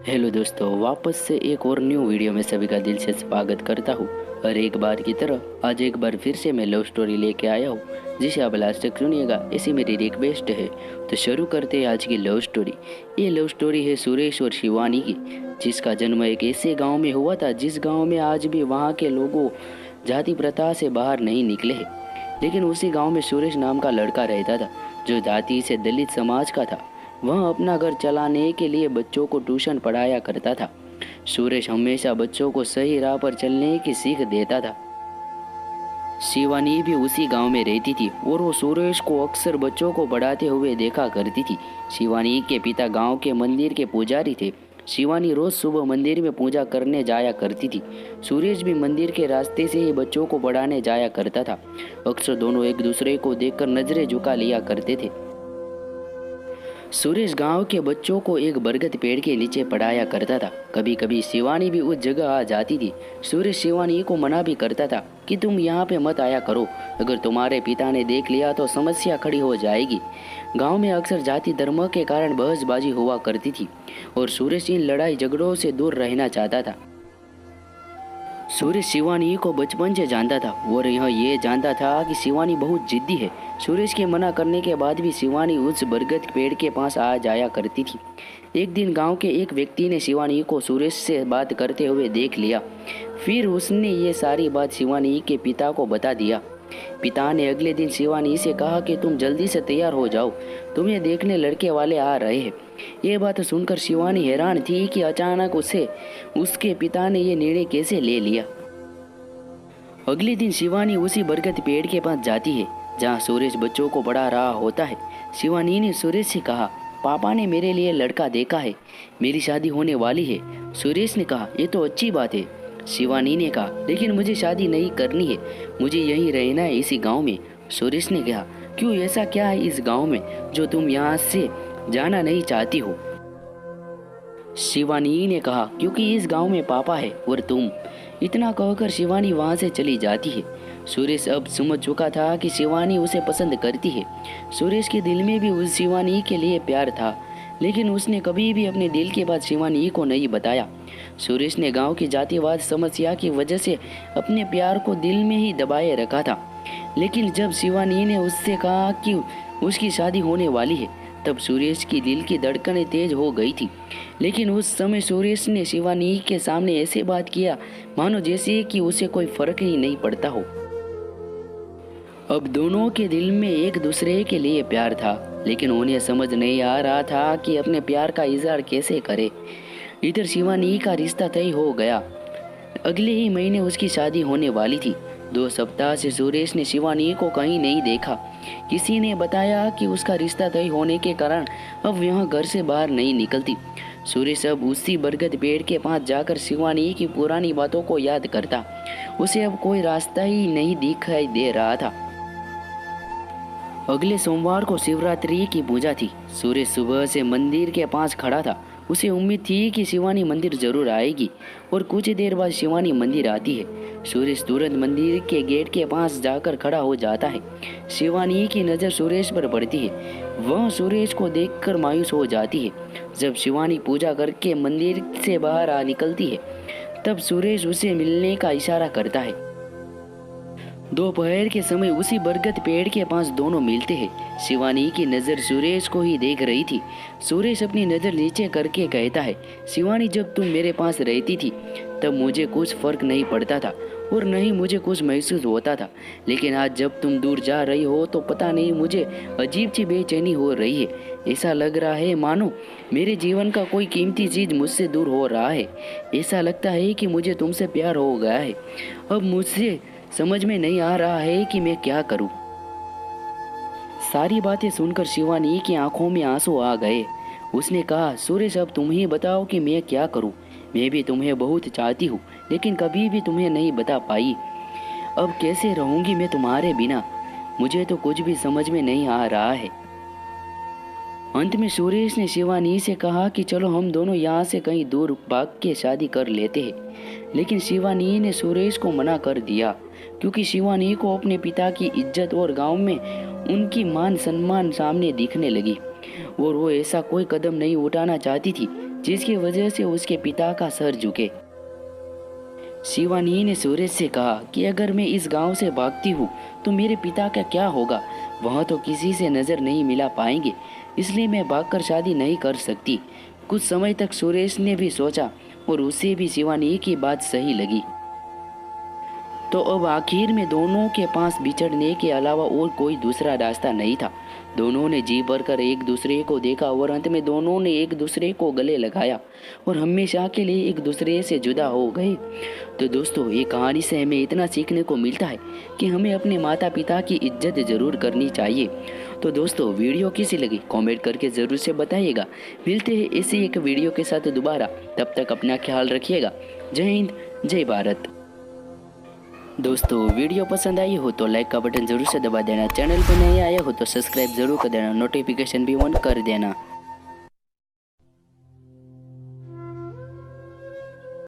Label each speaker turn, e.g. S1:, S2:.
S1: Hello दोस्तों, वापस से एक और न्यू वीडियो में सभी का दिल से स्वागत करता हूँ। और एक बार की तरह आज एक बार फिर से मैं लव स्टोरी लेके आया हूँ जिसे आप लास्ट तक सुनिएगा, ऐसी मेरी रिक्वेस्ट है। तो शुरू करते हैं आज की लव स्टोरी। ये लव स्टोरी है सुरेश और शिवानी की, जिसका जन्म एक ऐसे गाँव में हुआ था जिस गाँव में आज भी वहाँ के लोगों जाति प्रथा से बाहर नहीं निकले हैं। लेकिन उसी गाँव में सुरेश नाम का लड़का रहता था जो जाति से दलित समाज का था। वह अपना घर चलाने के लिए बच्चों को ट्यूशन पढ़ाया करता था। सुरेश हमेशा बच्चों को सही राह पर चलने की सीख देता था। शिवानी भी उसी गांव में रहती थी और वो सुरेश को अक्सर बच्चों को पढ़ाते हुए देखा करती थी। शिवानी के पिता गांव के मंदिर के पुजारी थे। शिवानी रोज सुबह मंदिर में पूजा करने जाया करती थी। सुरेश भी मंदिर के रास्ते से ही बच्चों को पढ़ाने जाया करता था। अक्सर दोनों एक दूसरे को देखकर नजरें झुका लिया करते थे। सुरेश गांव के बच्चों को एक बरगद पेड़ के नीचे पढ़ाया करता था। कभी कभी शिवानी भी उस जगह आ जाती थी। सुरेश शिवानी को मना भी करता था कि तुम यहाँ पे मत आया करो, अगर तुम्हारे पिता ने देख लिया तो समस्या खड़ी हो जाएगी। गांव में अक्सर जाति धर्म के कारण बहसबाजी हुआ करती थी और सुरेश इन लड़ाई झगड़ों से दूर रहना चाहता था। सुरेश शिवानी को बचपन से जानता था और यह ये जानता था कि शिवानी बहुत जिद्दी है। सुरेश के मना करने के बाद भी शिवानी उस बरगद पेड़ के पास आ जाया करती थी। एक दिन गांव के एक व्यक्ति ने शिवानी को सुरेश से बात करते हुए देख लिया। फिर उसने ये सारी बात शिवानी के पिता को बता दिया। पिता ने अगले दिन शिवानी से कहा कि तुम जल्दी से तैयार हो जाओ, तुम्हें देखने लड़के वाले आ रहे हैं। ये बात सुनकर शिवानी हैरान थी कि अचानक उसके पिता ने ये निर्णय कैसे ले लिया। अगले दिन शिवानी उसी बरगद पेड़ के पास जाती है जहाँ सुरेश बच्चों को पढ़ा रहा होता है। शिवानी ने सुरेश से कहा, पापा ने मेरे लिए लड़का देखा है, मेरी शादी होने वाली है। सुरेश ने कहा, ये तो अच्छी बात है। शिवानी ने कहा, लेकिन मुझे शादी नहीं करनी है, मुझे यहीं रहना है इसी गांव में। सुरेश ने कहा, क्यों, ऐसा क्या है इस गांव में जो तुम यहाँ से जाना नहीं चाहती हो? शिवानी ने कहा, क्योंकि इस गांव में पापा है और तुम। इतना कहकर शिवानी वहां से चली जाती है। सुरेश अब समझ चुका था कि शिवानी उसे पसंद करती है। सुरेश के दिल में भी उस शिवानी के लिए प्यार था, लेकिन उसने कभी भी अपने दिल की बात शिवानी को नहीं बताया। सुरेश ने गांव की जातिवाद समस्या की वजह से अपने प्यार को दिल में ही दबाए रखा था। लेकिन जब शिवानी ने उससे कहा कि उसकी शादी होने वाली है, तब सुरेश की दिल की धड़कनें तेज हो गई थी। लेकिन उस समय सुरेश ने शिवानी के सामने ऐसे बात किया मानो जैसे कि उसे कोई फर्क ही नहीं पड़ता हो। अब दोनों के दिल में एक दूसरे के लिए प्यार था, लेकिन उन्हें समझ नहीं आ रहा था कि अपने प्यार का इजहार कैसे करे। इधर शिवानी का रिश्ता तय हो गया। अगले ही महीने उसकी शादी होने वाली थी। 2 सप्ताह से सुरेश ने शिवानी को कहीं नहीं देखा। किसी ने बताया कि उसका रिश्ता तय होने के कारण अब यह घर से बाहर नहीं निकलती। सुरेश अब उसी बरगद पेड़ के पास जाकर शिवानी की पुरानी बातों को याद करता। उसे अब कोई रास्ता ही नहीं दिखाई दे रहा था। अगले सोमवार को शिवरात्रि की पूजा थी। सुरेश सुबह से मंदिर के पास खड़ा था। उसे उम्मीद थी कि शिवानी मंदिर जरूर आएगी और कुछ देर बाद शिवानी मंदिर आती है। सुरेश तुरंत मंदिर के गेट के पास जाकर खड़ा हो जाता है। शिवानी की नज़र सुरेश पर पड़ती है। वह सुरेश को देखकर मायूस हो जाती है। जब शिवानी पूजा करके मंदिर से बाहर आ निकलती है, तब सुरेश उसे मिलने का इशारा करता है। दोपहर के समय उसी बरगद पेड़ के पास दोनों मिलते हैं। शिवानी की नज़र सुरेश को ही देख रही थी। सुरेश अपनी नज़र नीचे करके कहता है, शिवानी, जब तुम मेरे पास रहती थी तब मुझे कुछ फर्क नहीं पड़ता था और न ही मुझे कुछ महसूस होता था, लेकिन आज जब तुम दूर जा रही हो तो पता नहीं मुझे अजीब सी बेचैनी हो रही है। ऐसा लग रहा है मानो मेरे जीवन का कोई कीमती चीज़ मुझसे दूर हो रहा है। ऐसा लगता है कि मुझे तुमसे प्यार हो गया है। अब मुझसे समझ में नहीं आ रहा है कि मैं क्या करूं। सारी बातें सुनकर शिवानी की आंखों में आंसू आ गए। उसने कहा, सुरेश, अब तुम ही बताओ कि मैं क्या करूं। मैं भी तुम्हें बहुत चाहती हूँ, लेकिन कभी भी तुम्हें नहीं बता पाई। अब कैसे रहूंगी मैं तुम्हारे बिना? मुझे तो कुछ भी समझ में नहीं आ रहा है। अंत में सुरेश ने शिवानी से कहा कि चलो हम दोनों यहाँ से कहीं दूर भाग के शादी कर लेते हैं। लेकिन शिवानी ने सुरेश को मना कर दिया, क्योंकि शिवानी को अपने पिता की इज्जत और गांव में उनकी मान सम्मान सामने दिखने लगी और वो ऐसा कोई कदम नहीं उठाना चाहती थी जिसकी वजह से उसके पिता का सर झुके। शिवानी ने सूरज से कहा कि अगर मैं इस गांव से भागती हूँ तो मेरे पिता का क्या होगा? वहाँ तो किसी से नज़र नहीं मिला पाएंगे, इसलिए मैं भागकर शादी नहीं कर सकती। कुछ समय तक सुरेश ने भी सोचा और उसे भी शिवानी की बात सही लगी। तो अब आखिर में दोनों के पास बिछड़ने के अलावा और कोई दूसरा रास्ता नहीं था। दोनों ने जी भरकर एक दूसरे को देखा और अंत में दोनों ने एक दूसरे को गले लगाया और हमेशा के लिए एक दूसरे से जुदा हो गए। तो दोस्तों, ये कहानी से हमें इतना सीखने को मिलता है कि हमें अपने माता पिता की इज्जत ज़रूर करनी चाहिए। तो दोस्तों, वीडियो कैसी लगी कमेंट करके ज़रूर से बताइएगा। मिलते हैं इसी एक वीडियो के साथ दोबारा, तब तक अपना ख्याल रखिएगा। जय हिंद, जय भारत। दोस्तों, वीडियो पसंद आई हो तो लाइक का बटन ज़रूर से दबा देना। चैनल पर नए आए हो तो सब्सक्राइब ज़रूर कर देना, नोटिफिकेशन भी ऑन कर देना।